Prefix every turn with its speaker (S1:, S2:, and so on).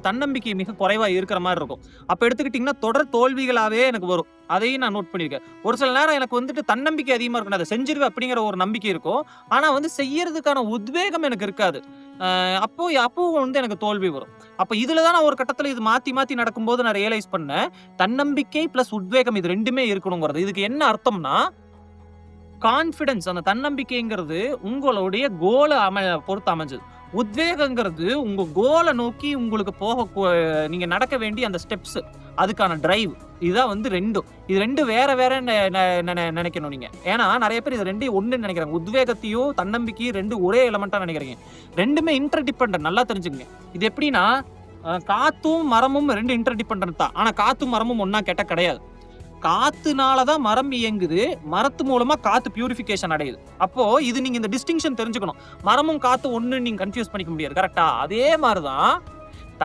S1: தன்னம்பிக்கை மிக குறைவா இருக்கிற மாரி இருக்கும். அப்ப எடுத்துக்கிட்டீங்கன்னா, தொடர் தோல்விகளாவே எனக்கு வரும். அதையும் நான் நோட் பண்ணியிருக்கேன். ஒரு சில நேரம் எனக்கு தன்னம்பிக்கை அதிகமா இருக்கும். நான் அத செஞ்சுருவேன் அப்படிங்கிற ஒரு நம்பிக்கை இருக்கும். ஆனா செய்யறதுக்கான உத்வேகம் எனக்கு இருக்காது. அப்போ எனக்கு தோல்வி வரும். அப்ப இதுல தான் நான் ஒரு கட்டத்துல இது மாத்தி மாத்தி நடக்கும்போது நான் ரியலைஸ் பண்ணேன். தன்னம்பிக்கை பிளஸ் உத்வேகம் இது 2மே இருக்கணுங்கிறது. இதுக்கு என்ன அர்த்தம்னா, கான்ஃபிடன்ஸ் அந்த தன்னம்பிக்கைங்கிறது உங்களுடைய கோல பொறுத்து அமைஞ்சது. உத்வேகங்கிறது உங்க கோல நோக்கி உங்களுக்கு நீங்க நடக்க வேண்டிய அந்த ஸ்டெப்ஸ். அதுக்கான டிரைவ். இதுதான் 2ம். இது 2 வேற வேறன்னு நெனைக்கணும் நீங்க. ஏன்னா நெறைய பேர் இது 2யும் ஒண்ணுன்னு நெனைக்கிறாங்க. உத்வேகத்தையும், தன்னம்பிக்கையும் 2 ஒரே எலிமெண்டா நெனைக்கிறீங்க. 2மே இன்டர் டிபெண்டன்ட் நல்லா தெரிஞ்சுக்கங்க. இது எப்படின்னா, காத்தும் மரமும் 2 இன்டர் டிபெண்டன்ட் தான். ஆனா காத்தும் மரமும் ஒண்ணா கேட்டா கிடையாது. காத்துனால தான் மரம் இயங்குது. மரத்து மூலமா காத்து பியூரிஃபிகேஷன் அடையுது. அப்போ இது நீங்க இந்த டிஸ்டிங்ஷன் தெரிஞ்சுக்கணும். மரமும் காத்தும் ஒண்ணுன்னு நீங்க கன்ஃப்யூஸ் பண்ணிக்க முடியாது. கரெக்ட்டா? அதே மாரி தான்